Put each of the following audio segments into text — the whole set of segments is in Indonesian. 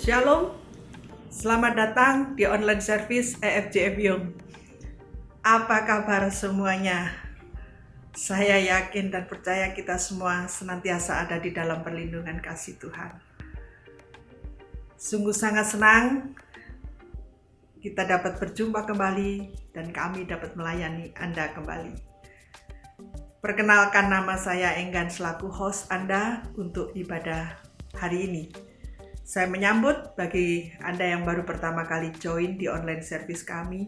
Shalom, selamat datang di online service EFJF Young. Apa kabar semuanya? Saya yakin dan percaya kita semua senantiasa ada di dalam perlindungan kasih Tuhan. Sungguh sangat senang kita dapat berjumpa kembali dan kami dapat melayani Anda kembali. Perkenalkan, nama saya Enggan selaku host Anda untuk ibadah hari ini. Saya menyambut bagi Anda yang baru pertama kali join di online service kami.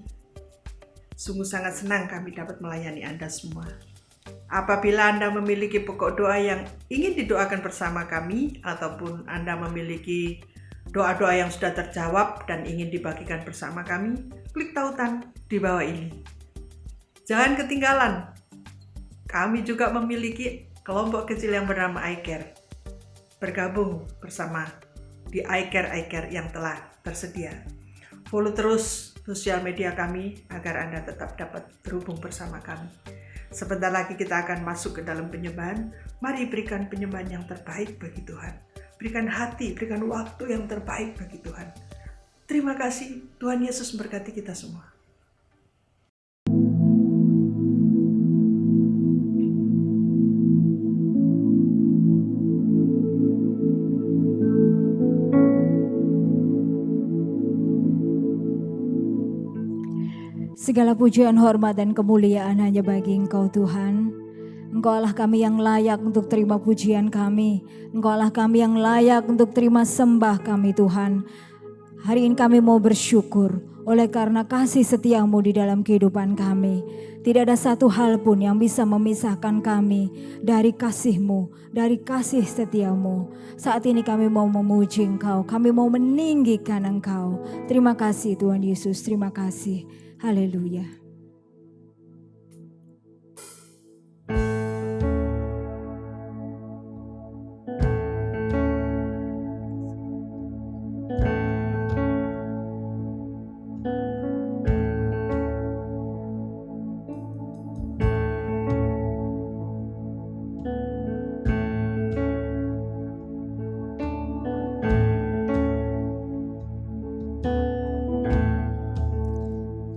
Sungguh sangat senang kami dapat melayani Anda semua. Apabila Anda memiliki pokok doa yang ingin didoakan bersama kami, ataupun Anda memiliki doa-doa yang sudah terjawab dan ingin dibagikan bersama kami, klik tautan di bawah ini. Jangan ketinggalan, kami juga memiliki kelompok kecil yang bernama iCare. Bergabung bersama di iCare yang telah tersedia. Follow terus sosial media kami agar Anda tetap dapat terhubung bersama kami. Sebentar lagi kita akan masuk ke dalam penyembahan. Mari berikan penyembahan yang terbaik bagi Tuhan. Berikan hati, berikan waktu yang terbaik bagi Tuhan. Terima kasih, Tuhan Yesus memberkati kita semua. Segala pujian, hormat, dan kemuliaan hanya bagi Engkau Tuhan. Engkau Allah kami yang layak untuk terima pujian kami. Engkau Allah kami yang layak untuk terima sembah kami Tuhan. Hari ini kami mau bersyukur oleh karena kasih setiamu di dalam kehidupan kami. Tidak ada satu hal pun yang bisa memisahkan kami dari kasih-Mu, dari kasih setiamu. Saat ini kami mau memuji Engkau, kami mau meninggikan Engkau. Terima kasih Tuhan Yesus, terima kasih. Haleluya.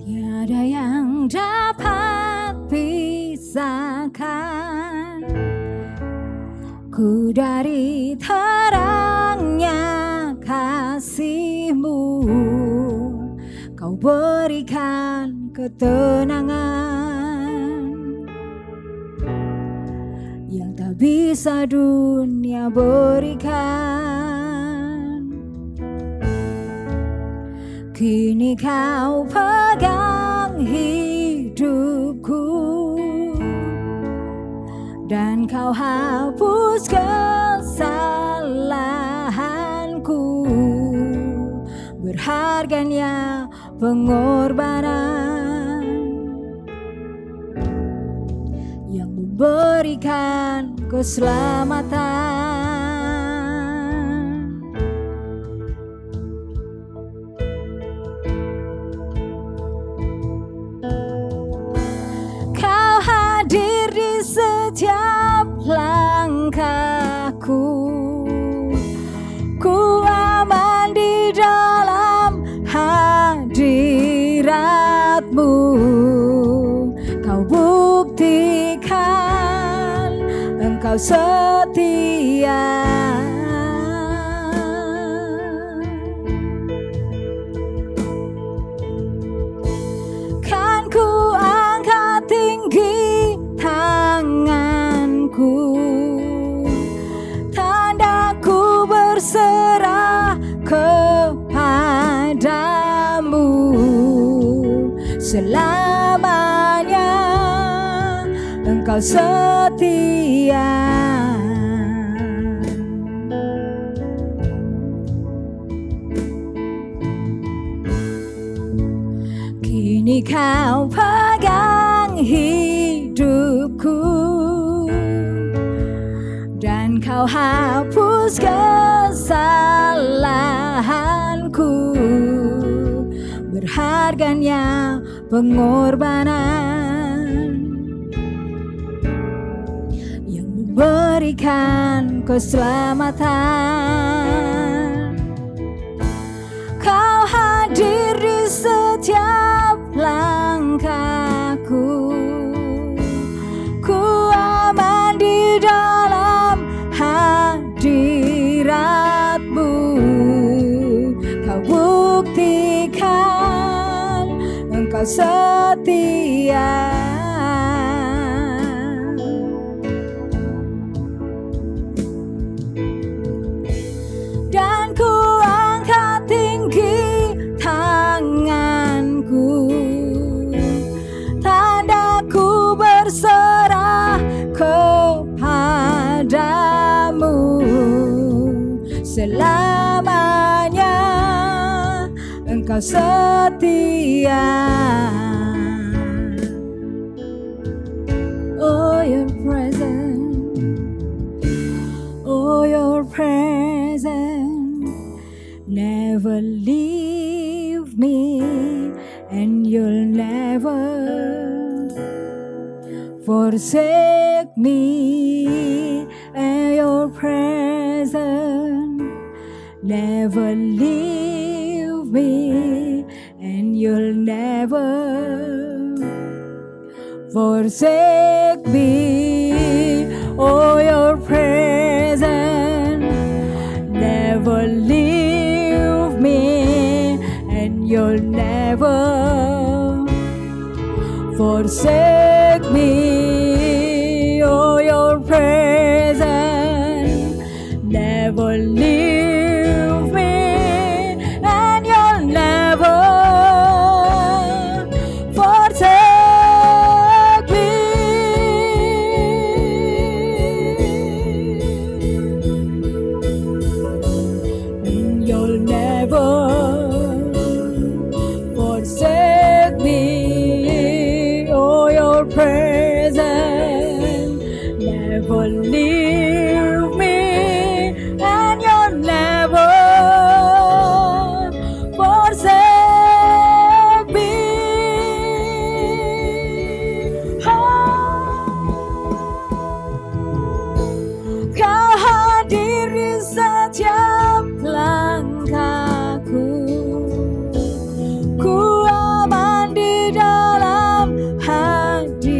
Tiada yang dapat pisahkan ku dari terangnya kasih-Mu. Kau berikan ketenangan yang tak bisa dunia berikan. Kini Kau pegang hidupku dan Kau hapus kesalahanku. Berharganya pengorbanan yang memberikan keselamatan. Hadir di setiap langkahku, ku aman di dalam hadirat-Mu. Kau buktikan Engkau setia. Kan ku angkat tinggi tanganku, tandaku berserah kepadamu. Selamanya Engkau setia. Kini Kau pegang hidupku dan Kau hapus kesalahanku. Berharganya pengorbanan yang memberikan keselamatan. Engkau setia. Dan ku angkat tinggi tanganku, tandaku berserah kepadamu. Selamanya Engkau setia. Oh, your presence, oh, your presence never leave me, and you'll never forsake me. And your presence never leave me, and you'll never forsake me. Oh, your presence never leave me, and you'll never forsake me. Oh, your presence never leave me, and you'll never forsake me. And you'll never forsake me. Oh, your presence never leave me, and you'll never forsake me. Kau hadir di setiap langkahku, ku aman di dalam hadirat-Mu.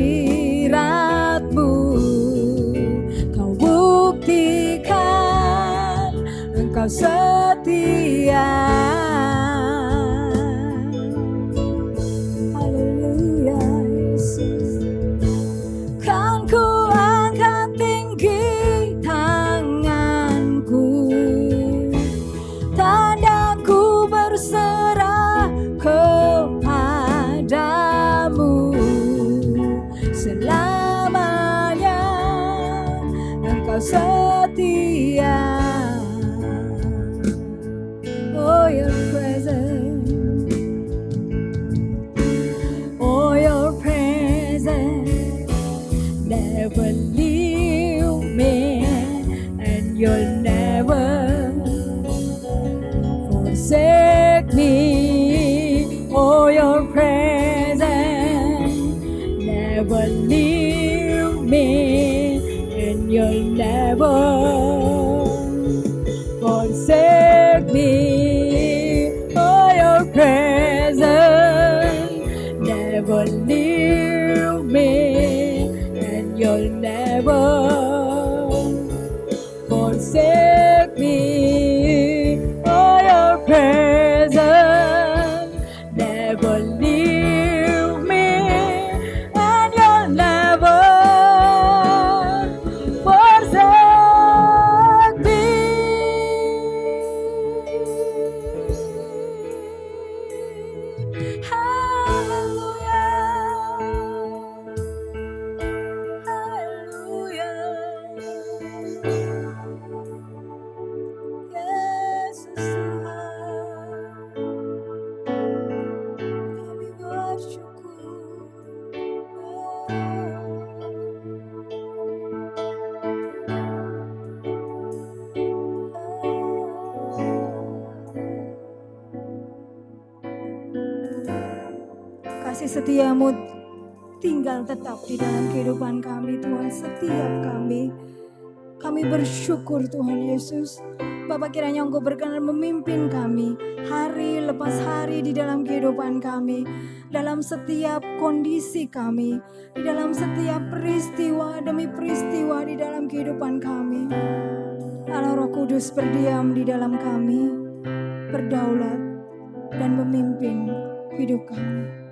Kau buktikan Engkau setia. Haleluya, Yesus. Kan ku angkat tinggi tanganku, tandaku berserah kepadamu. Selamanya Engkau setia. Oh, your presence, oh, your presence never leave me, and you'll never forsake me. Oh, your presence never leave me, and you'll never forsake me. Oh, your presence never leave me, and you'll never forsake me. Oh, your presence never leave me, and you'll never forsake me. Hallelujah, hallelujah. Yesus Tuhan, kami bersyukur. Kasih setia-Mu tinggal tetap di dalam kehidupan kami, Tuhan, setiap kami. Kami bersyukur, Tuhan Yesus. Bapa, kiranya Engkau berkenan memimpin kami hari lepas hari di dalam kehidupan kami, dalam setiap kondisi kami, di dalam setiap peristiwa demi peristiwa di dalam kehidupan kami. Allah Roh Kudus berdiam di dalam kami, berdaulat dan memimpin hidup kami.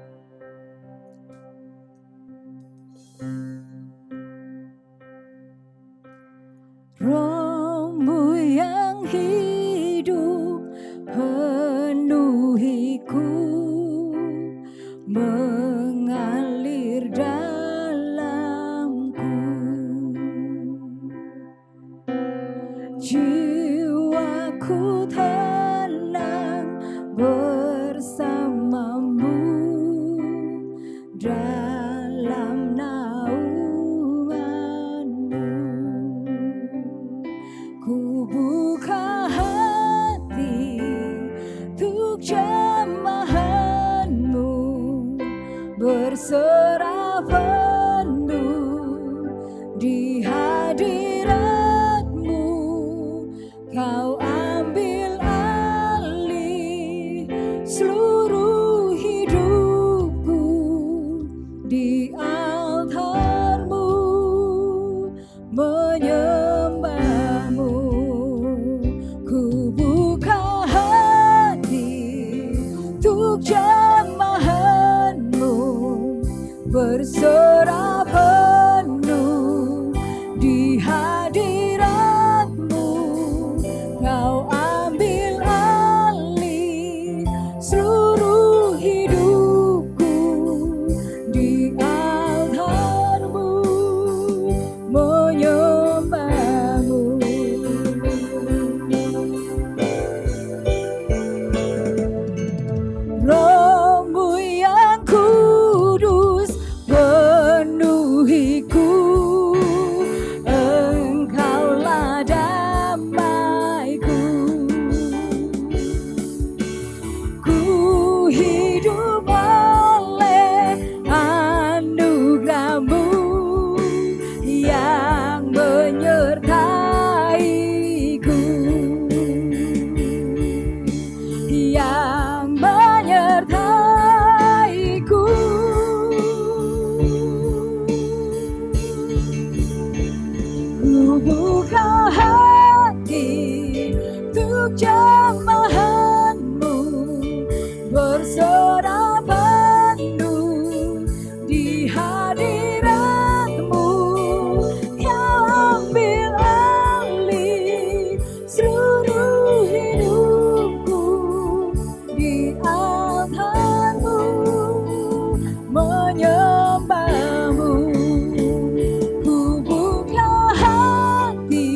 ku tenang bersamamu dalam naunganmu. Ku buka hati untuk jemahanmu, berserah penuh di hadiratmu. Kau ambil alih seluruh hidupku di altarmu, menyembahmu. Ku buka hati untuk jemahanmu, berserah penuh di hadiratmu. Kau ambil alih seluruh hidupku di altarmu, menyembahmu. Roh-Mu yang kudus penuhiku, Engkaulah damaiku. Ku hidup oleh anugerah-Mu yang menyertaiku, yang menyertaiku. Ku buka hati untuk jemahanmu, berserah penuh di hadiratmu. Kau ambil alih seluruh hidupku di altarmu, menyembahmu. Ku buka hati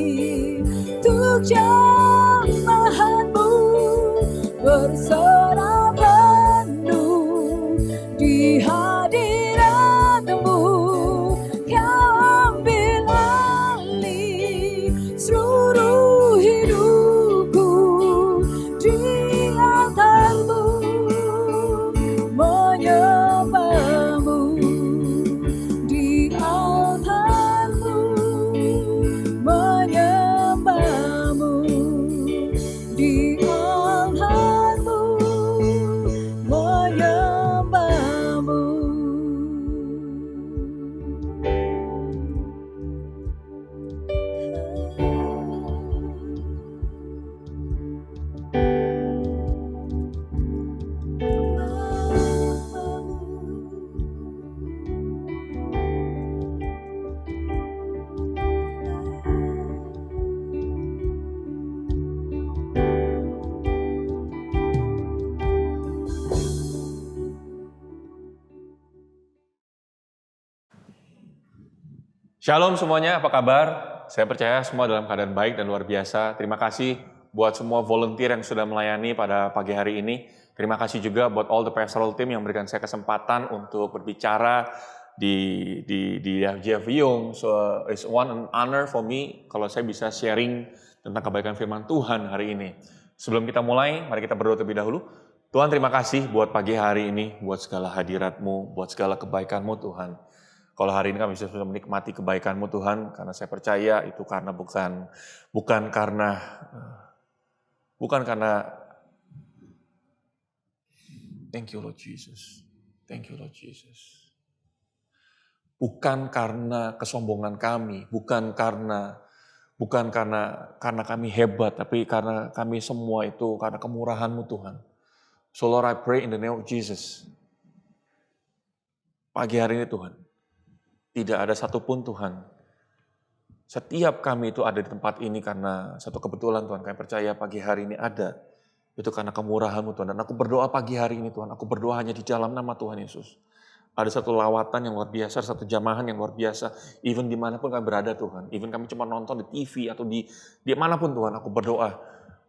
untuk jemahanmu, berserah penuh di hadiratmu. Kau ambil alih seluruh hidupku di altarmu, menyembahmu. Di altarmu, menyembahmu. Di altarmu, menyembahmu. Shalom semuanya, apa kabar? Saya percaya semua dalam keadaan baik dan luar biasa. Terima kasih buat semua volunteer yang sudah melayani pada pagi hari ini. Terima kasih juga buat all the pastoral team yang memberikan saya kesempatan untuk berbicara di FGF Yung. So it's one honor for me kalau saya bisa sharing tentang kebaikan firman Tuhan hari ini. Sebelum kita mulai, mari kita berdoa terlebih dahulu. Tuhan, terima kasih buat pagi hari ini, buat segala hadirat-Mu, buat segala kebaikan-Mu Tuhan. Kalau hari ini kami bisa menikmati kebaikan-Mu Tuhan, karena saya percaya itu karena bukan karena thank you Lord Jesus. Thank you Lord Jesus. Bukan karena kesombongan kami, bukan karena kami hebat, tapi karena kami semua itu karena kemurahan-Mu Tuhan. So Lord, I pray in the name of Jesus. Pagi hari ini Tuhan, tidak ada satupun Tuhan. Setiap kami itu ada di tempat ini karena satu kebetulan Tuhan. Kami percaya pagi hari ini ada. Itu karena kemurahan-Mu Tuhan. Dan aku berdoa pagi hari ini Tuhan. Aku berdoa hanya di dalam nama Tuhan Yesus. Ada satu lawatan yang luar biasa, satu jamahan yang luar biasa. Even dimanapun kami berada Tuhan. Even kami cuma nonton di TV atau di manapun Tuhan. Aku berdoa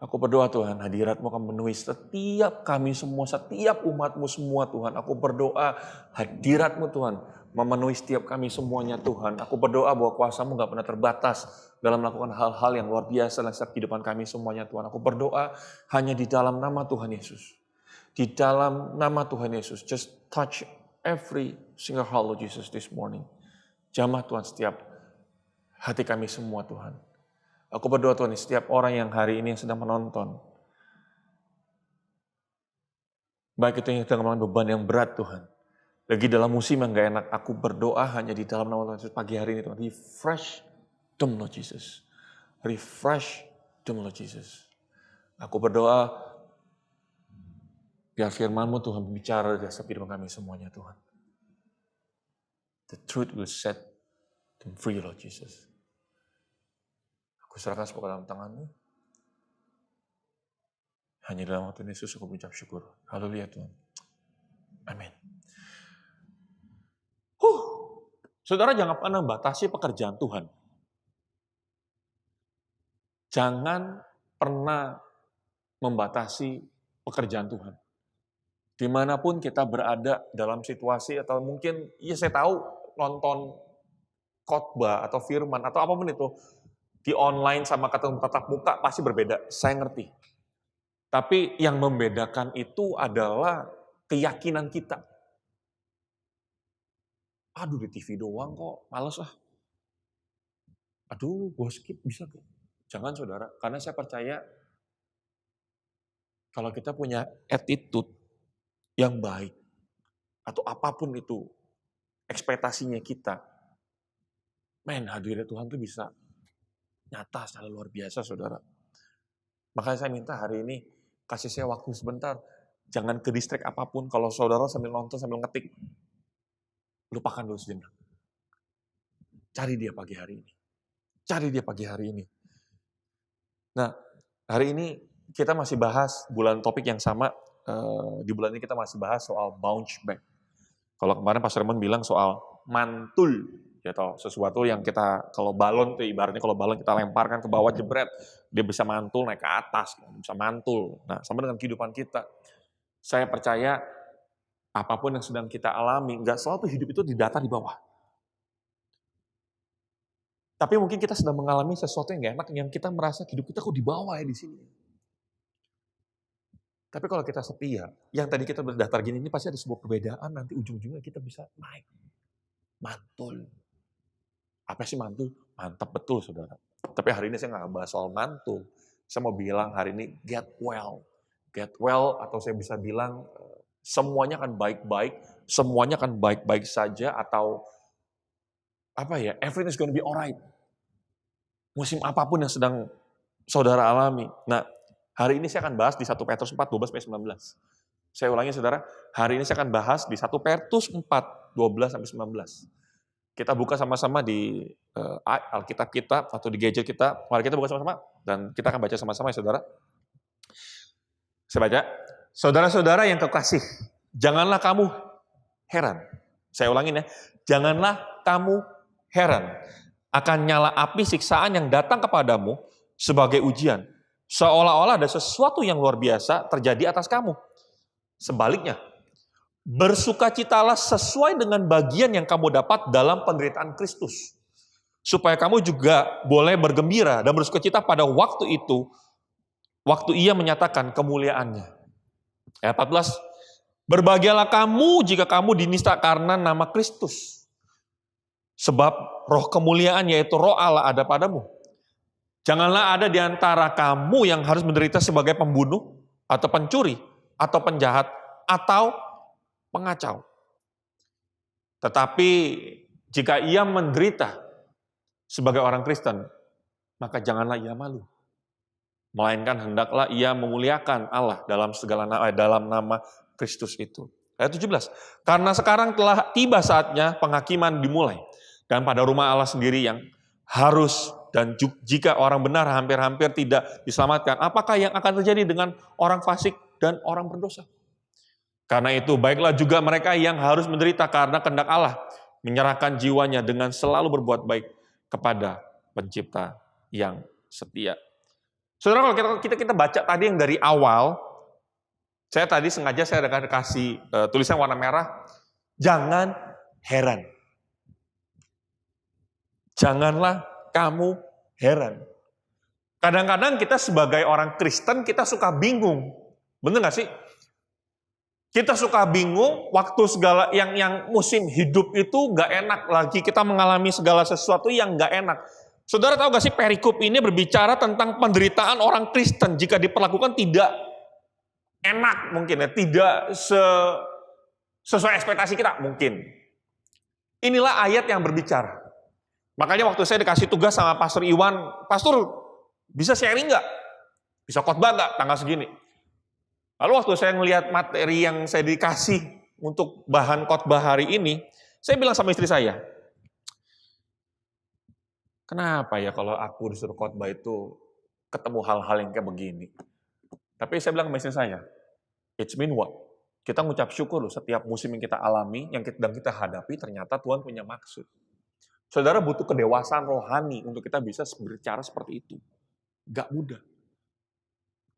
Aku berdoa Tuhan, hadirat-Mu akan memenuhi setiap kami semua, setiap umat-Mu semua Tuhan. Aku berdoa hadirat-Mu Tuhan, memenuhi setiap kami semuanya Tuhan. Aku berdoa bahwa kuasa-Mu gak pernah terbatas dalam melakukan hal-hal yang luar biasa dalam setiap kehidupan kami semuanya Tuhan. Aku berdoa hanya di dalam nama Tuhan Yesus. Di dalam nama Tuhan Yesus, just touch every single heart, Lord Jesus, this morning. Jamah Tuhan setiap hati kami semua Tuhan. Aku berdoa Tuhan, setiap orang yang hari ini yang sedang menonton, baik itu yang sedang mengalami beban yang berat Tuhan, lagi dalam musim yang gak enak, aku berdoa hanya di dalam nama Tuhan Yesus pagi hari ini Tuhan. Refresh them Lord Jesus. Refresh them Lord Jesus. Aku berdoa, biar firman-Mu Tuhan berbicara di dalam hidup kami semuanya Tuhan. The truth will set them free Lord Jesus. Aku serahkan semua dalam tangan-Mu. Hanya dalam waktu Yesus aku mengucap syukur. Haleluya Tuhan. Amin. Saudara jangan pernah batasi pekerjaan Tuhan. Jangan pernah membatasi pekerjaan Tuhan. Dimanapun kita berada dalam situasi atau mungkin, ya saya tahu nonton khotbah atau firman atau apapun itu, di online sama ketemu tatap muka pasti berbeda, saya ngerti. Tapi yang membedakan itu adalah keyakinan kita. Aduh di TV doang kok, males ah. Aduh gue skip bisa gak? Jangan saudara, karena saya percaya kalau kita punya attitude yang baik, atau apapun itu ekspektasinya kita, hadirat Tuhan tuh bisa nyata secara luar biasa saudara. Makanya saya minta hari ini, kasih saya waktu sebentar. Jangan ke distrik apapun. Kalau saudara sambil nonton, sambil ngetik, lupakan dulu sejenak. Cari dia pagi hari ini. Cari dia pagi hari ini. Nah, hari ini kita masih bahas topik yang sama. Di bulan ini kita masih bahas soal bounce back. Kalau kemarin Pastor Raymond bilang soal mantul. Atau sesuatu yang kita, kalau balon tuh ibaratnya kalau balon kita lemparkan ke bawah jebret, dia bisa mantul naik ke atas, bisa mantul. Nah, sama dengan kehidupan kita. Saya percaya apapun yang sedang kita alami, nggak selalu hidup itu didata di bawah. Tapi mungkin kita sedang mengalami sesuatu yang nggak enak, yang kita merasa hidup kita kok di bawah ya di sini. Tapi kalau kita setia, yang tadi kita berdatar gini, ini pasti ada sebuah perbedaan, nanti ujung-ujungnya kita bisa naik. Mantul. Apa sih mantul? Mantap betul saudara. Tapi hari ini saya nggak bahas soal mantul. Saya mau bilang hari ini get well. Get well atau saya bisa bilang semuanya akan baik-baik. Semuanya akan baik-baik saja atau everything is going to be alright. Musim apapun yang sedang saudara alami. Nah hari ini saya akan bahas di 1 Petrus 4, 12-19. Saya ulangi saudara, hari ini saya akan bahas di 1 Petrus 4, 12-19. Kita buka sama-sama di Alkitab kita atau di gadget kita. Mari kita buka sama-sama dan kita akan baca sama-sama ya saudara. Saya baca. Saudara-saudara yang kekasih, janganlah kamu heran. Saya ulangin ya. Janganlah kamu heran akan nyala api siksaan yang datang kepadamu sebagai ujian. Seolah-olah ada sesuatu yang luar biasa terjadi atas kamu. Sebaliknya, bersukacitalah sesuai dengan bagian yang kamu dapat dalam penderitaan Kristus. Supaya kamu juga boleh bergembira dan bersukacita pada waktu itu, waktu ia menyatakan kemuliaannya. Ayat 14, berbahagialah kamu jika kamu dinista karena nama Kristus. Sebab roh kemuliaan yaitu roh Allah ada padamu. Janganlah ada di antara kamu yang harus menderita sebagai pembunuh, atau pencuri, atau penjahat, atau pengacau. Tetapi jika ia menderita sebagai orang Kristen, maka janganlah ia malu. Melainkan hendaklah ia memuliakan Allah dalam dalam nama Kristus itu. Ayat 17. Karena sekarang telah tiba saatnya penghakiman dimulai. Dan pada rumah Allah sendiri yang harus dan jika orang benar hampir-hampir tidak diselamatkan, apakah yang akan terjadi dengan orang fasik dan orang berdosa? Karena itu, baiklah juga mereka yang harus menderita karena kehendak Allah, menyerahkan jiwanya dengan selalu berbuat baik kepada Pencipta yang setia. Saudara, kalau kita baca tadi yang dari awal, saya tadi sengaja saya ada kasih tulisan warna merah, jangan heran. Janganlah kamu heran. Kadang-kadang kita sebagai orang Kristen, kita suka bingung. Bener gak sih? Kita suka bingung waktu segala yang musim hidup itu gak enak lagi. Kita mengalami segala sesuatu yang gak enak. Saudara tahu gak sih perikop ini berbicara tentang penderitaan orang Kristen jika diperlakukan tidak enak mungkin ya. Tidak sesuai ekspektasi kita mungkin. Inilah ayat yang berbicara. Makanya waktu saya dikasih tugas sama Pastor Iwan, Pastor bisa sharing nggak? Bisa khotbah nggak tanggal segini? Lalu waktu saya ngelihat materi yang saya dikasih untuk bahan khotbah hari ini, saya bilang sama istri saya, kenapa ya kalau aku disuruh khotbah itu ketemu hal-hal yang kayak begini? Tapi saya bilang sama istri saya, it's mean what? Kita ngucap syukur loh setiap musim yang kita alami, yang sedang kita hadapi, ternyata Tuhan punya maksud. Saudara butuh kedewasaan rohani untuk kita bisa berbicara seperti itu. Gak mudah.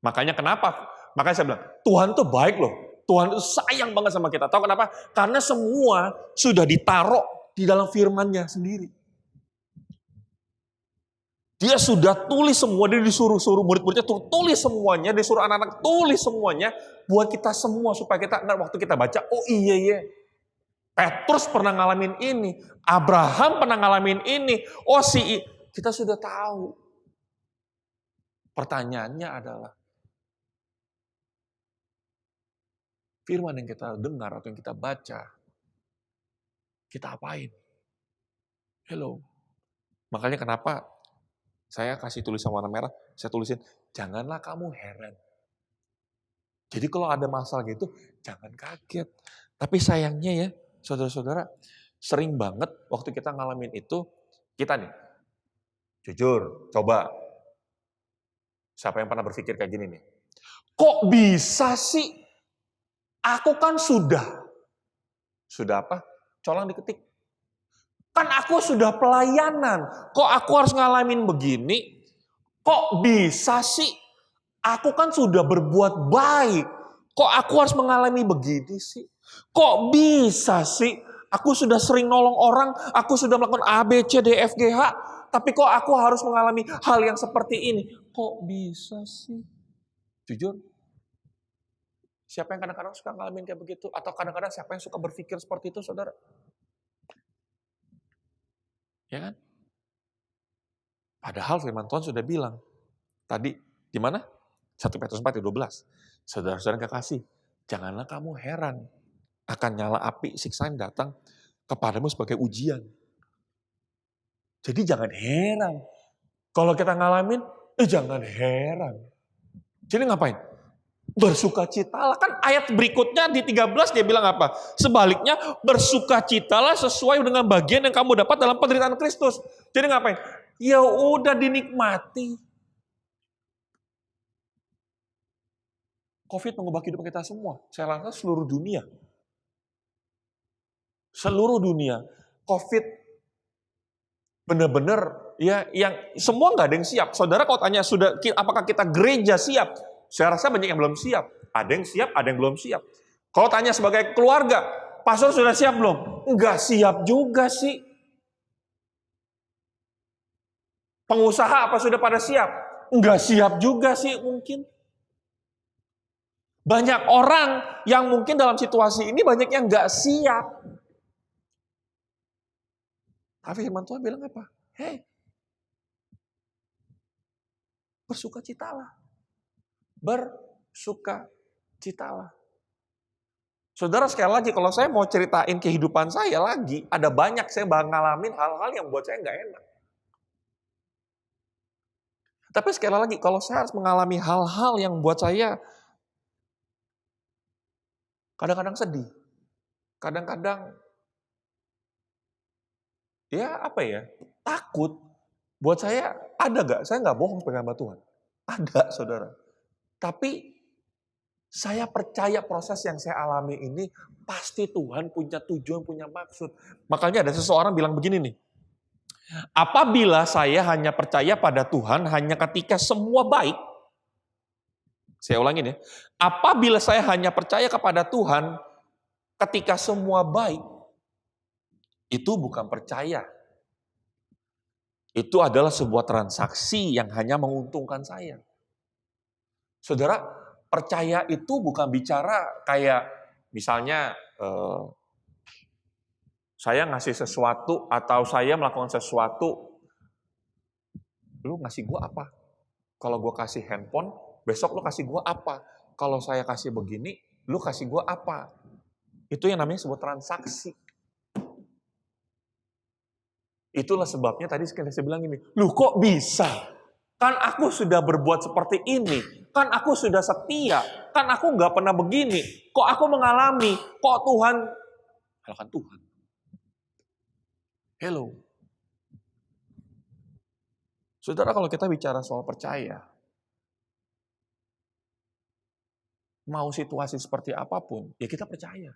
Makanya saya bilang, Tuhan tuh baik loh. Tuhan tuh sayang banget sama kita. Tahu kenapa? Karena semua sudah ditaruh di dalam firman-Nya sendiri. Dia sudah tulis semua, dia disuruh murid-muridnya tulis semuanya, disuruh anak-anak tulis semuanya, buat kita semua, supaya kita, waktu kita baca, oh iya, Petrus pernah ngalamin ini, Abraham pernah ngalamin ini, kita sudah tahu. Pertanyaannya adalah, firman yang kita dengar atau yang kita baca, kita apain? Hello. Makanya kenapa saya kasih tulisan warna merah, saya tulisin, janganlah kamu heran. Jadi kalau ada masalah gitu, jangan kaget. Tapi sayangnya ya, saudara-saudara, sering banget waktu kita ngalamin itu, kita nih, jujur, coba, siapa yang pernah berpikir kayak gini nih? Kok bisa sih? Aku kan sudah apa? Colang diketik. Kan aku sudah pelayanan, kok aku harus ngalamin begini? Kok bisa sih? Aku kan sudah berbuat baik, kok aku harus mengalami begini sih? Kok bisa sih? Aku sudah sering nolong orang, aku sudah melakukan A, B, C, D, F, G, H, tapi kok aku harus mengalami hal yang seperti ini? Kok bisa sih? Jujur, siapa yang kadang-kadang suka ngalamin kayak begitu? Atau kadang-kadang siapa yang suka berpikir seperti itu, saudara? Ya kan? Padahal firman Tuhan sudah bilang. Tadi, di mana? 1 Petrus 4:12. Saudara-saudara yang kekasih, janganlah kamu heran akan nyala api siksaan datang kepadamu sebagai ujian. Jadi jangan heran. Kalau kita ngalamin, jangan heran. Jadi ngapain? Bersukacitalah. Kan ayat berikutnya di 13 dia bilang apa? Sebaliknya bersukacitalah sesuai dengan bagian yang kamu dapat dalam penderitaan Kristus. Jadi ngapain? Ya udah dinikmati. Covid mengubah kehidupan kita semua. Saya rasa seluruh dunia. Seluruh dunia. Covid benar-benar ya yang semua nggak ada yang siap. Saudara kalau tanya apakah kita gereja siap? Saya rasa banyak yang belum siap. Ada yang siap, ada yang belum siap. Kalau tanya sebagai keluarga, pastor sudah siap belum? Enggak siap juga sih. Pengusaha apa sudah pada siap? Enggak siap juga sih mungkin. Banyak orang yang mungkin dalam situasi ini banyak yang enggak siap. Tapi firman Tuhan bilang apa? Hei, bersukacitalah. Bersukacitalah. Saudara, sekali lagi kalau saya mau ceritain kehidupan saya lagi, ada banyak saya ngalamin hal-hal yang buat saya nggak enak. Tapi sekali lagi, kalau saya harus mengalami hal-hal yang buat saya kadang-kadang sedih, kadang-kadang takut. Buat saya ada nggak? Saya nggak bohong sebagai hamba Tuhan. Ada, saudara. Tapi saya percaya proses yang saya alami ini pasti Tuhan punya tujuan, punya maksud. Makanya ada seseorang bilang begini nih. Apabila saya hanya percaya pada Tuhan hanya ketika semua baik, Saya ulangin ya. Apabila saya hanya percaya kepada Tuhan ketika semua baik, itu bukan percaya. Itu adalah sebuah transaksi yang hanya menguntungkan saya. Saudara, percaya itu bukan bicara kayak misalnya saya ngasih sesuatu atau saya melakukan sesuatu, lu ngasih gua apa? Kalau gua kasih handphone, besok lu kasih gua apa? Kalau saya kasih begini, lu kasih gua apa? Itu yang namanya sebuah transaksi. Itulah sebabnya tadi saya bilang ini, lu kok bisa? Kan aku sudah berbuat seperti ini, kan aku sudah setia, kan aku nggak pernah begini, kok aku mengalami, kok Tuhan, salahkan Tuhan. Hello. Saudara, kalau kita bicara soal percaya, mau situasi seperti apapun, ya kita percaya.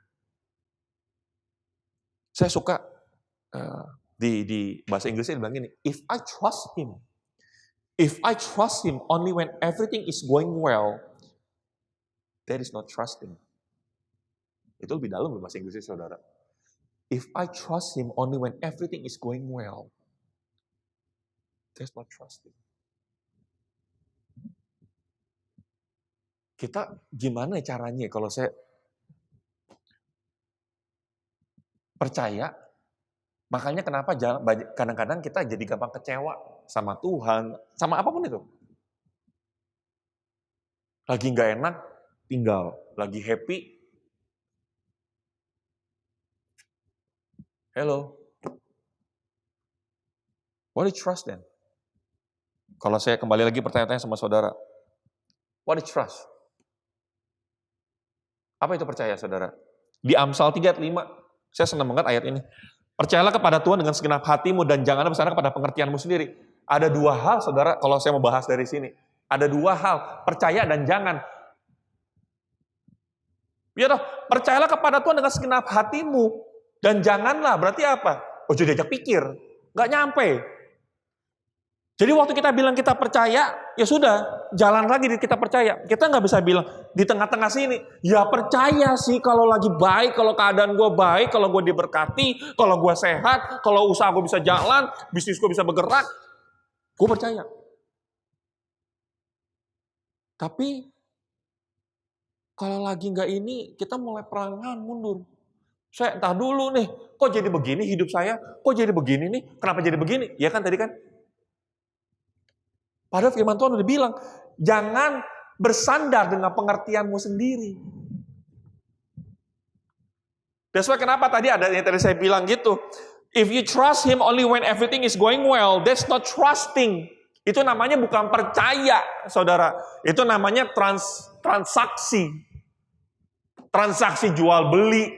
Saya suka di bahasa Inggrisnya bilang gini, if I trust him only when everything is going well, that is not trusting. Itu lebih dalam bahasa Inggrisnya, saudara. If I trust him only when everything is going well, that's not trusting. Kita gimana caranya kalau saya percaya, makanya kenapa kadang-kadang kita jadi gampang kecewa sama Tuhan, sama apapun itu. Lagi nggak enak, tinggal. Lagi happy, hello. What is trust then? Kalau saya kembali lagi pertanyaan sama saudara, what is trust? Apa itu percaya, saudara? Di Amsal 3:5, saya senang banget ayat ini. Percayalah kepada Tuhan dengan segenap hatimu dan janganlah bersandar kepada pengertianmu sendiri. Ada dua hal, saudara, kalau saya mau bahas dari sini. Ada dua hal, percaya dan jangan. Ya toh, percayalah kepada Tuhan dengan segenap hatimu dan janganlah, berarti apa? Oh, jadi diajak pikir, nggak nyampe. Jadi waktu kita bilang kita percaya, ya sudah, jalan lagi kita percaya. Kita nggak bisa bilang di tengah-tengah sini, ya percaya sih kalau lagi baik, kalau keadaan gue baik, kalau gue diberkati, kalau gue sehat, kalau usaha gue bisa jalan, bisnis gue bisa bergerak, gue percaya. Tapi kalau lagi nggak ini, kita mulai perlahan mundur. Saya entah dulu nih, kok jadi begini hidup saya, kok jadi begini nih, kenapa jadi begini? Ya kan tadi kan? Padahal firman Tuhan udah bilang, jangan bersandar dengan pengertianmu sendiri. That's why kenapa tadi ada yang tadi saya bilang gitu. If you trust him only when everything is going well, that's not trusting. Itu namanya bukan percaya, saudara. Itu namanya transaksi. Transaksi jual beli.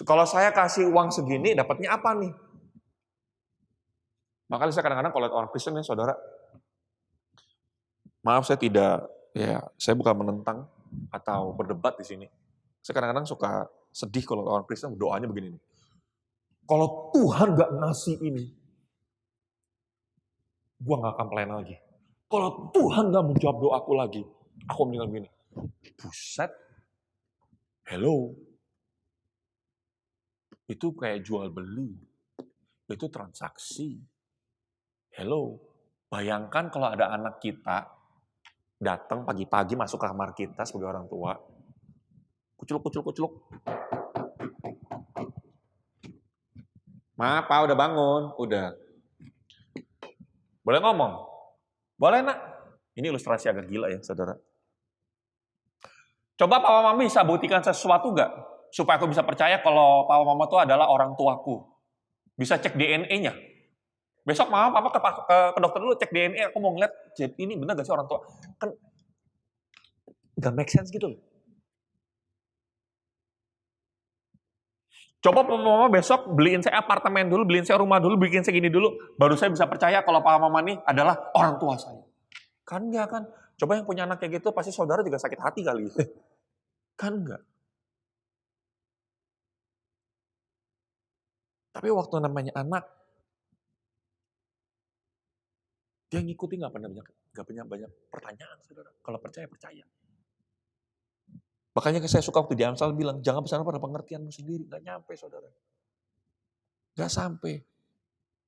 Kalau saya kasih uang segini, dapatnya apa nih? Makanya saya kadang-kadang kalau lihat orang Kristen ya, saudara, maaf saya saya bukan menentang atau berdebat di sini. Saya kadang-kadang suka sedih kalau orang Kristen doanya begini nih. Kalau Tuhan gak ngasih ini, gue gak akan pelayan lagi. Kalau Tuhan gak menjawab doaku lagi, aku meninggal begini. Buset. Hello. Itu kayak jual beli. Itu transaksi. Hello. Bayangkan kalau ada anak kita datang pagi-pagi masuk ke kamar kita sebagai orang tua, kuculuk. Ma, Pak udah bangun, udah. Boleh ngomong? Boleh nak? Ini ilustrasi agak gila ya, saudara. Coba Papa Mama bisa buktikan sesuatu nggak? Supaya aku bisa percaya kalau Papa Mama itu adalah orang tuaku. Bisa cek DNA-nya. Besok Mama Papa ke dokter dulu cek DNA, aku mau ngeliat ini benar gak sih orang tua? Kan gak make sense gitu loh. Coba Papa Mama besok beliin saya apartemen dulu, beliin saya rumah dulu, bikin saya gini dulu, baru saya bisa percaya kalau Papa Mama ini adalah orang tua saya. Kan enggak kan? Coba yang punya anak kayak gitu, pasti saudara juga sakit hati kali. Kan enggak. Tapi waktu namanya anak, Dia ngikuti nggak punya banyak pertanyaan, saudara. Kalau percaya, percaya. Makanya saya suka waktu di Amsal bilang, jangan bersandar pada pengertianmu sendiri. Nggak nyampe, saudara. Nggak sampai.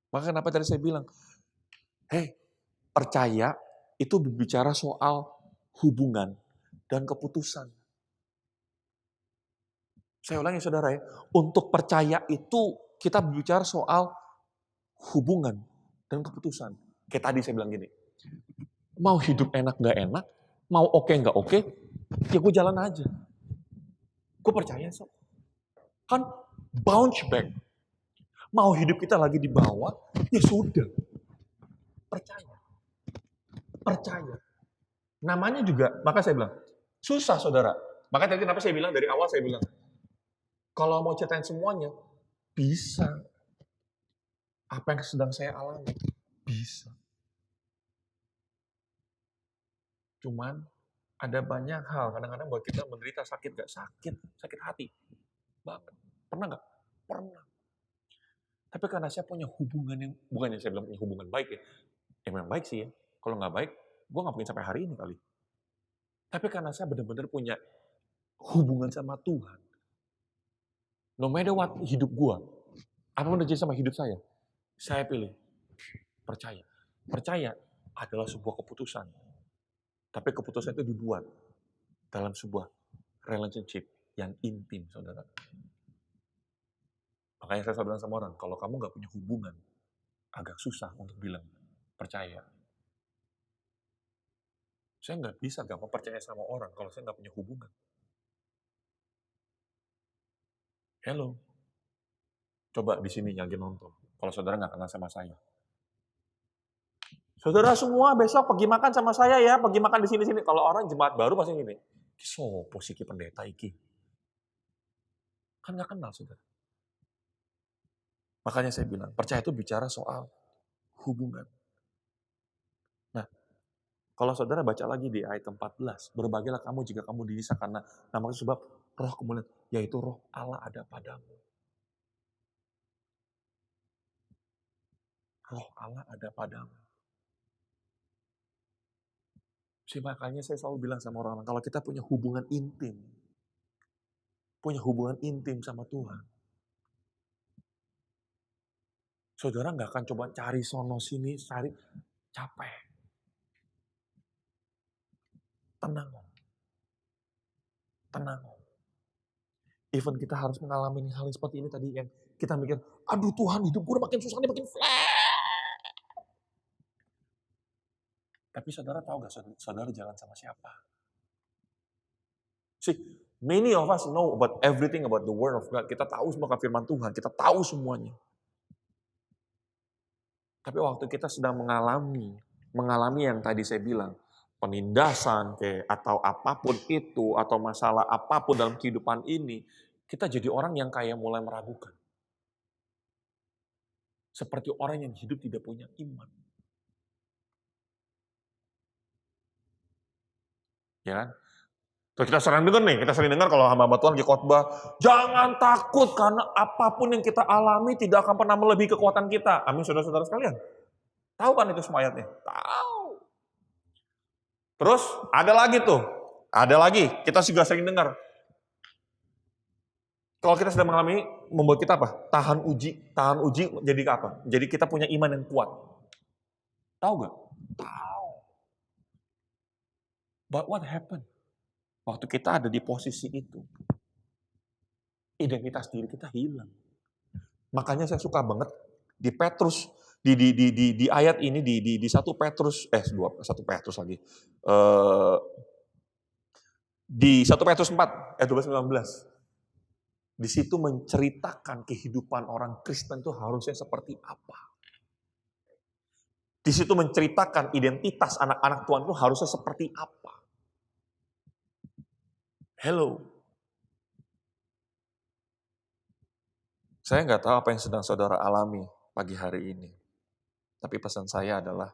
Maka kenapa tadi saya bilang, percaya itu berbicara soal hubungan dan keputusan. Saya ulangi saudara ya, untuk percaya itu kita berbicara soal hubungan dan keputusan. Kayak tadi saya bilang gini, mau hidup enak gak enak, mau oke gak oke, ya gue jalan aja. Gue percaya so. Kan bounce back. Mau hidup kita lagi di bawah, ya sudah. Percaya. Percaya. Namanya juga, maka saya bilang, susah saudara. Maka tadi kenapa saya bilang dari awal saya bilang, kalau mau ceritain semuanya, bisa. Apa yang sedang saya alami, bisa. Cuman ada banyak hal, kadang-kadang buat kita menderita sakit gak sakit, sakit hati. Banget. Pernah gak? Pernah. Tapi karena saya punya hubungan yang, bukannya saya bilang punya hubungan baik ya, memang baik sih ya. Kalau nggak baik, gue nggak mungkin sampai hari ini kali. Tapi karena saya benar-benar punya hubungan sama Tuhan, no matter what hidup gue, apapun terjadi sama hidup saya pilih percaya. Percaya adalah sebuah keputusan. Tapi keputusan itu dibuat dalam sebuah relationship yang intim, saudara. Makanya saya selalu bilang sama orang, kalau kamu nggak punya hubungan, agak susah untuk bilang percaya. Saya nggak bisa gampang percaya sama orang kalau saya nggak punya hubungan. Hello. Coba di sini yang lagi nonton. Kalau saudara nggak kenal sama saya. Saudara semua besok pergi makan sama saya ya, pergi makan di sini-sini. Kalau orang jemaat baru pasti gini, sopo sih ki pendeta iki? Kan nggak kenal saudara. Makanya saya bilang, percaya itu bicara soal hubungan. Nah, kalau saudara baca lagi di ayat 14, berbahagialah kamu jika kamu diisa karena nama sebab roh kemuliaan, yaitu roh Allah ada padamu. Roh Allah ada padamu. Makanya saya selalu bilang sama orang-orang, kalau kita punya hubungan intim sama Tuhan, saudara nggak akan coba cari sono sini, cari capek. Tenang. Even kita harus mengalami hal seperti ini tadi yang kita mikir, aduh Tuhan hidup gue makin susah nih, makin flat. Tapi saudara tahu gak saudara jalan sama siapa? See, many of us know about everything about the word of God. Kita tahu semua firman Tuhan, kita tahu semuanya. Tapi waktu kita sedang mengalami yang tadi saya bilang, penindasan atau apapun itu, atau masalah apapun dalam kehidupan ini, kita jadi orang yang kayak mulai meragukan. Seperti orang yang hidup tidak punya iman. Ya kan? Tuh, kita sering dengar kalau hamba-hamba Tuhan lagi khotbah, jangan takut karena apapun yang kita alami tidak akan pernah melebihi kekuatan kita. Amin, saudara-saudara sekalian. Tahu kan itu semua ayatnya? Tahu. Terus ada lagi kita juga sering dengar. Kalau kita sedang mengalami, membuat kita apa? Tahan uji jadi apa? Jadi kita punya iman yang kuat. Tahu gak? Tahu. But what happened? Waktu kita ada di posisi itu, identitas diri kita hilang. Makanya saya suka banget di Petrus, di ayat ini, di 1 Petrus, 1 Petrus lagi. Di 1 Petrus 4, ayat 12-19. Di situ menceritakan kehidupan orang Kristen itu harusnya seperti apa. Di situ menceritakan identitas anak-anak Tuhan itu harusnya seperti apa. Hello. Saya nggak tahu apa yang sedang saudara alami pagi hari ini. Tapi pesan saya adalah,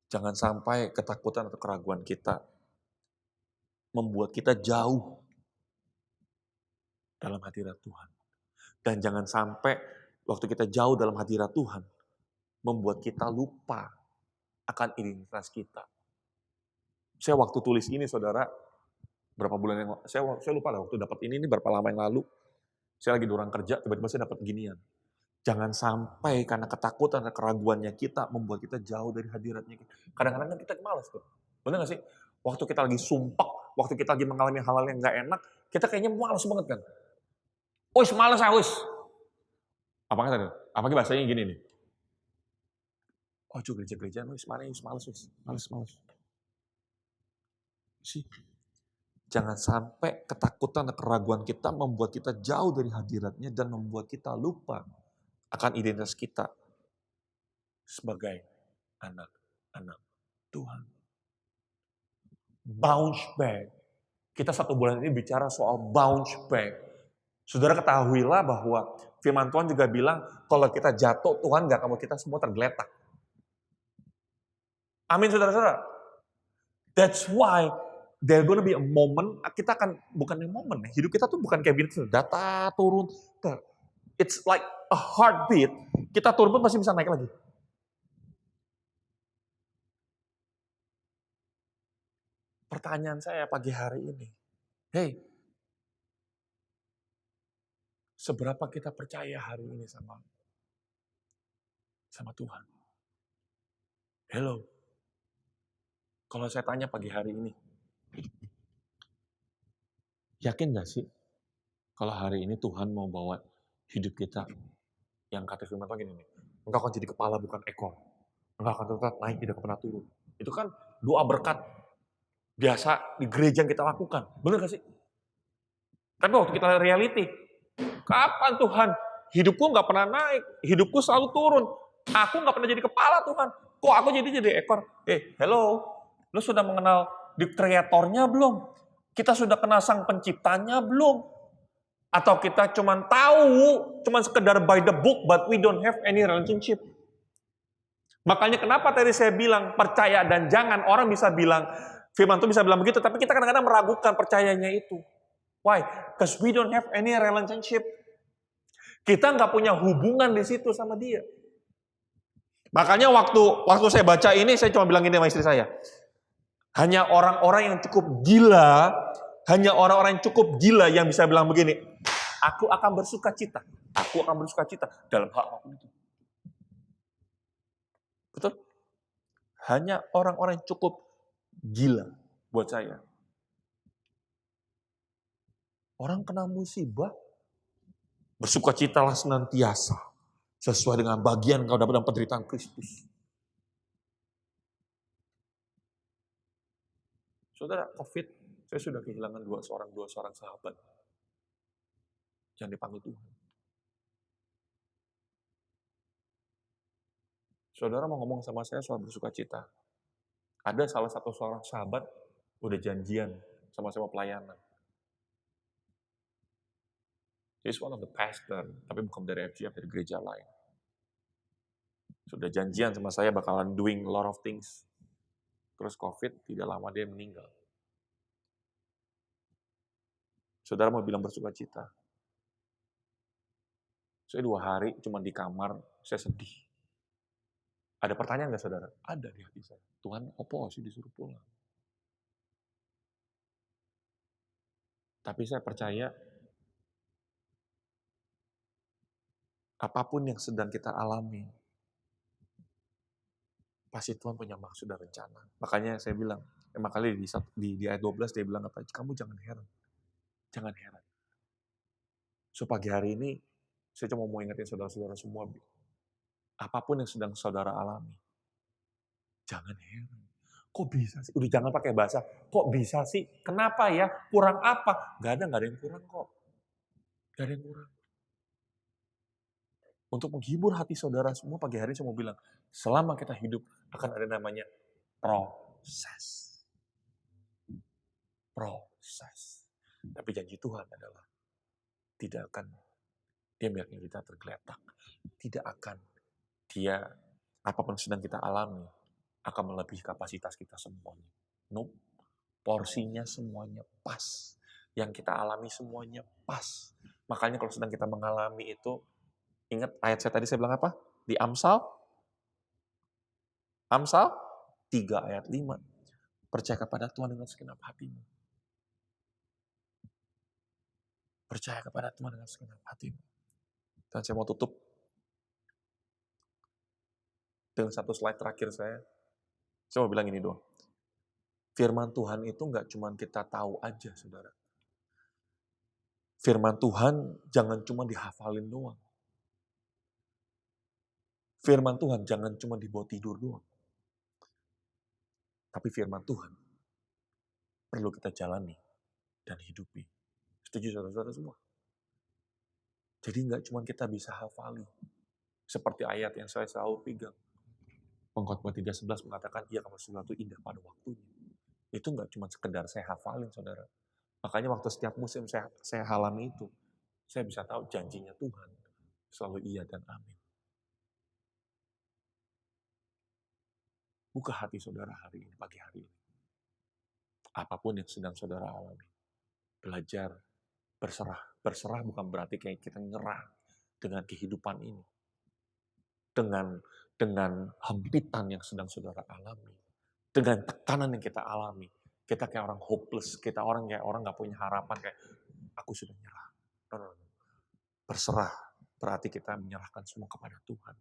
jangan sampai ketakutan atau keraguan kita membuat kita jauh dalam hadirat Tuhan. Dan jangan sampai waktu kita jauh dalam hadirat Tuhan, membuat kita lupa akan identitas kita. Saya waktu tulis ini, saudara, berapa bulan yang saya lupa lah waktu dapat ini berapa lama yang lalu. Saya lagi di orang kerja, tiba-tiba saya dapat ginian. Jangan sampai karena ketakutan dan keraguannya kita membuat kita jauh dari hadiratnya. Kadang-kadang kan kita malas tuh. Benar nggak sih? Waktu kita lagi sumpah, waktu kita lagi mengalami hal-hal yang nggak enak, kita kayaknya malas banget kan. Wis, malas wis. Apa kata? Apalagi bahasanya gini nih. Oh, gereja-gereja, wis malas. Sih. Jangan sampai ketakutan dan keraguan kita membuat kita jauh dari hadiratnya dan membuat kita lupa akan identitas kita sebagai anak-anak Tuhan. Bounce back. Kita 1 bulan ini bicara soal bounce back. Saudara ketahuilah bahwa firman Tuhan juga bilang, kalau kita jatuh, Tuhan gak akan mau kita semua tergeletak. Amin, saudara-saudara. That's why there gonna be a moment, kita akan, bukan yang momen, hidup kita tuh bukan kayak gini, data turun. It's like a heartbeat, kita turun pun masih bisa naik lagi. Pertanyaan saya pagi hari ini, hey, seberapa kita percaya hari ini sama Tuhan? Hello, kalau saya tanya pagi hari ini, yakin gak sih kalau hari ini Tuhan mau bawa hidup kita yang kata firman Tuhan gini nih, engkau akan jadi kepala bukan ekor, engkau akan tetap naik tidak pernah turun. Itu kan doa berkat biasa di gereja yang kita lakukan, benar gak sih? Tapi waktu kita reality, kapan Tuhan? Hidupku gak pernah naik, hidupku selalu turun. Aku gak pernah jadi kepala Tuhan. Kok aku jadi ekor? Hello, lu sudah mengenal di kreatornya belum? Kita sudah kenal sang penciptanya belum? Atau kita cuma tahu, cuma sekedar by the book, but we don't have any relationship. Makanya kenapa tadi saya bilang percaya dan jangan, orang bisa bilang, firman Tuhan bisa bilang begitu, tapi kita kadang-kadang meragukan percayanya itu. Why? Because we don't have any relationship. Kita nggak punya hubungan di situ sama dia. Makanya waktu saya baca ini, saya cuma bilang gini sama istri saya. Hanya orang-orang yang cukup gila, yang bisa bilang begini, aku akan bersuka cita dalam hal apapun itu. Betul? Hanya orang-orang yang cukup gila buat saya. Orang kena musibah, bersukacitalah senantiasa, sesuai dengan bagian kau dapat dalam penderitaan Kristus. Saudara, COVID, saya sudah kehilangan dua seorang sahabat yang dipanggil Tuhan. Saudara mau ngomong sama saya soal bersukacita. Ada salah satu seorang sahabat udah janjian sama-sama pelayanan. He's one of the pastor, tapi bukan dari FGF, dari gereja lain. Sudah janjian sama saya bakalan doing a lot of things. Terus COVID, tidak lama dia meninggal. Saudara mau bilang bersukacita. Saya 2 hari cuma di kamar, saya sedih. Ada pertanyaan nggak saudara? Ada di hati saya. Tuhan, apa sih disuruh pulang? Tapi saya percaya, apapun yang sedang kita alami, pasti Tuhan punya maksud dan rencana. Makanya saya bilang, makanya di ayat 12 dia bilang apa? Kamu jangan heran. Jangan heran. So pagi hari ini, saya cuma mau ingetin saudara-saudara semua, apapun yang sedang saudara alami, jangan heran. Kok bisa sih? Udah jangan pakai bahasa, kok bisa sih? Kenapa ya? Kurang apa? Gak ada yang kurang kok. Gak ada yang kurang. Untuk menghibur hati saudara semua pagi hari saya mau bilang, selama kita hidup akan ada namanya proses. Proses. Tapi janji Tuhan adalah tidak akan dia biarkan kita tergeletak. Tidak akan dia apapun sedang kita alami akan melebihi kapasitas kita semuanya. No. Porsinya semuanya pas. Yang kita alami semuanya pas. Makanya kalau sedang kita mengalami itu, Ingat ayat saya tadi saya bilang apa? Di Amsal 3 ayat 5. Percaya kepada Tuhan dengan segenap hatimu. Percaya kepada Tuhan dengan segenap hatimu. Dan saya mau tutup dengan satu slide terakhir saya. Saya mau bilang ini doang. Firman Tuhan itu nggak cuma kita tahu aja, saudara. Firman Tuhan jangan cuma dihafalin doang. Firman Tuhan jangan cuma dibawa tidur doang. Tapi firman Tuhan perlu kita jalani dan hidupi. Setuju saudara-saudara semua? Jadi nggak cuma kita bisa hafali. Seperti ayat yang saya selalu pegang. Pengkhotbah 3:11 mengatakan, ia kamu sesuatu indah pada waktunya. Itu nggak cuma sekedar saya hafalin, saudara. Makanya waktu setiap musim saya alami itu, saya bisa tahu janjinya Tuhan selalu iya dan amin. Buka hati saudara hari ini, pagi hari ini. Apapun yang sedang saudara alami. Belajar, berserah. Berserah bukan berarti kayak kita nyerah dengan kehidupan ini. Dengan hempitan yang sedang saudara alami. Dengan tekanan yang kita alami. Kita kayak orang hopeless. Kita kayak orang nggak punya harapan. Kayak, aku sudah nyerah. No. Berserah berarti kita menyerahkan semua kepada Tuhan.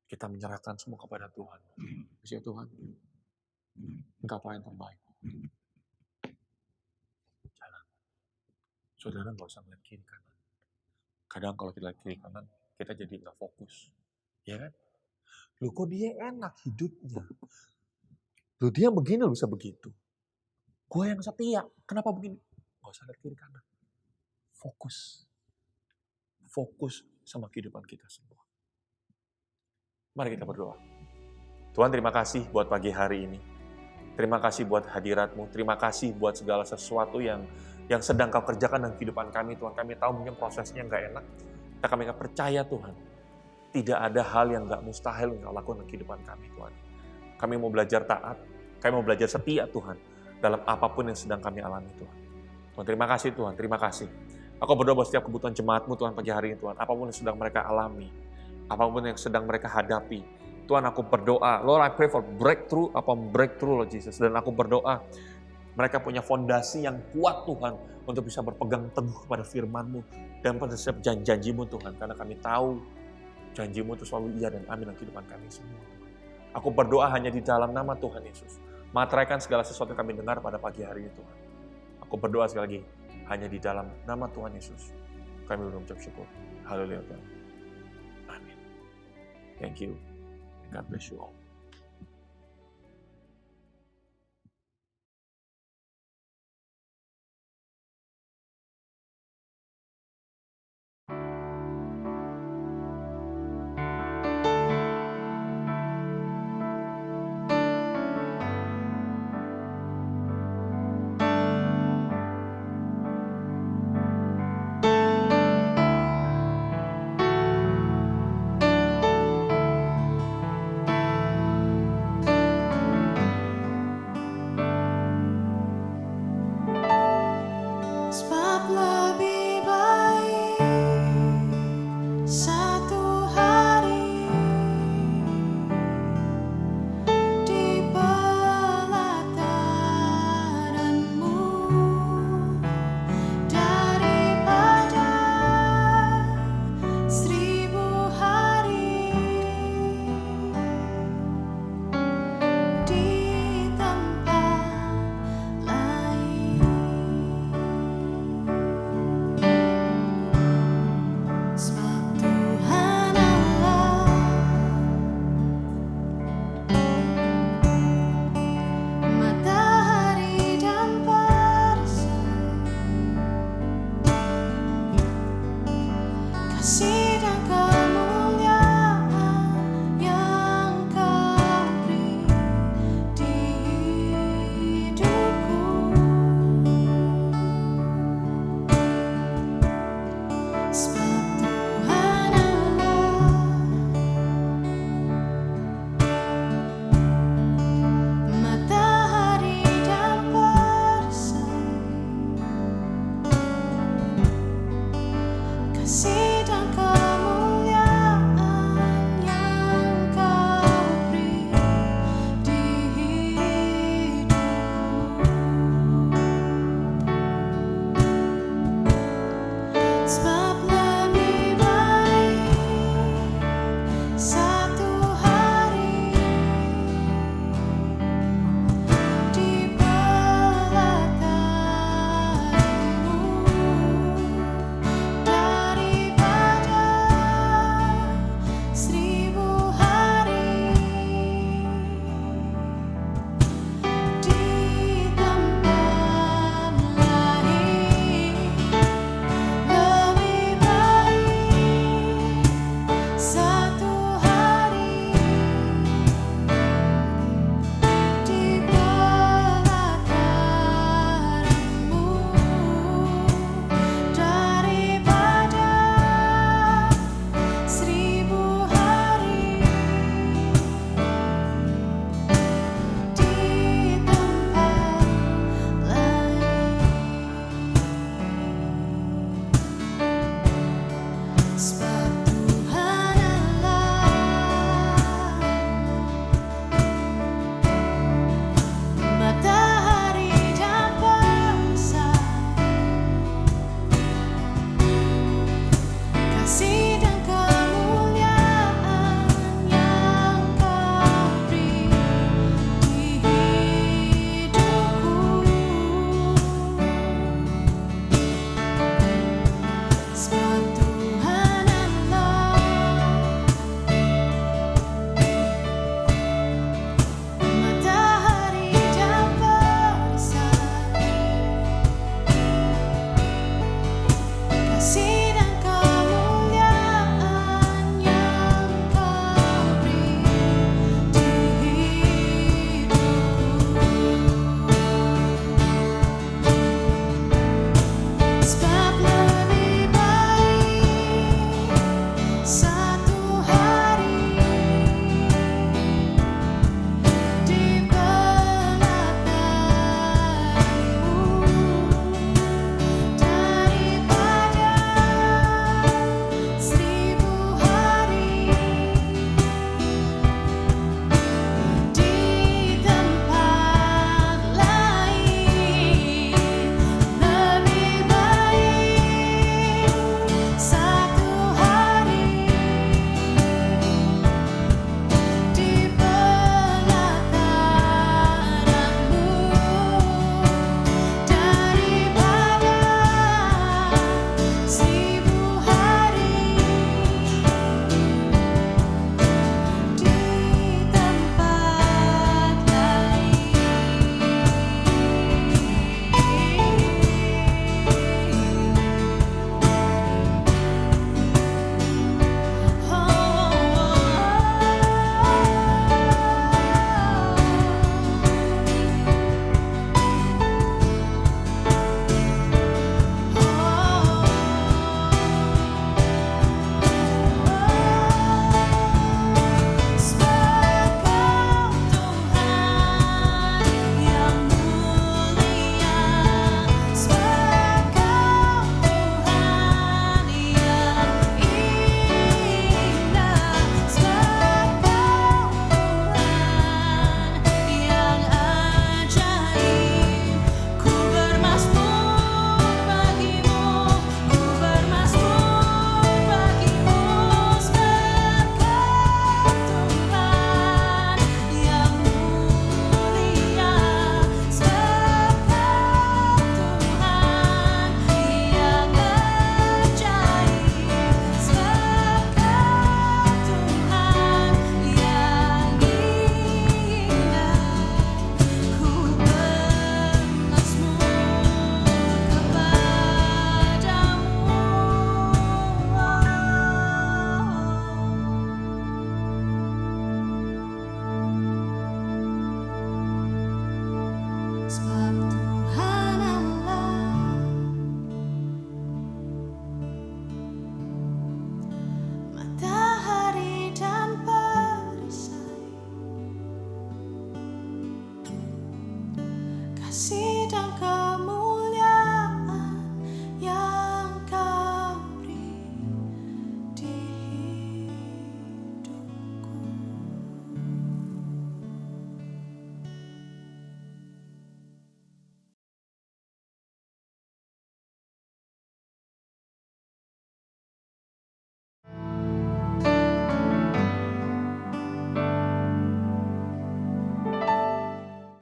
Kita menyerahkan semua kepada Tuhan. Ya Tuhan, Engkau tahu yang terbaik. Jalan. Saudara nggak usah ngeliat kiri kanan. Kadang kalau kita lihat kiri kanan, kita jadi nggak fokus. Ya kan? Loh kok dia enak hidupnya? Loh dia begini, bisa begitu. Gue yang setia, kenapa begini? Nggak usah lihat kiri kanan. Fokus. Fokus sama kehidupan kita semua. Mari kita berdoa. Tuhan, terima kasih buat pagi hari ini. Terima kasih buat hadirat-Mu. Terima kasih buat segala sesuatu yang sedang Kau kerjakan dalam kehidupan kami. Tuhan, kami tahu mungkin prosesnya nggak enak. Tapi kami percaya Tuhan, tidak ada hal yang nggak mustahil yang Kau lakukan dalam kehidupan kami Tuhan. Kami mau belajar taat. Kami mau belajar setia Tuhan. Dalam apapun yang sedang kami alami Tuhan. Tuhan, terima kasih Tuhan. Terima kasih. Aku berdoa buat setiap kebutuhan jemaat-Mu Tuhan pagi hari ini Tuhan. Apapun yang sedang mereka alami. Apapun yang sedang mereka hadapi. Tuhan, aku berdoa. Lord, I pray for breakthrough Lord Jesus. Dan aku berdoa, mereka punya fondasi yang kuat Tuhan, untuk bisa berpegang teguh kepada firman-Mu, dan pada setiap janji-Mu Tuhan. Karena kami tahu, janji-Mu itu selalu iya dan amin dalam kehidupan kami semua Tuhan. Aku berdoa hanya di dalam nama Tuhan Yesus. Materaikan segala sesuatu yang kami dengar pada pagi hari ini Tuhan. Aku berdoa sekali lagi, hanya di dalam nama Tuhan Yesus. Kami mengucap syukur. Haleluya Tuhan. Amin. Thank you. God bless you all.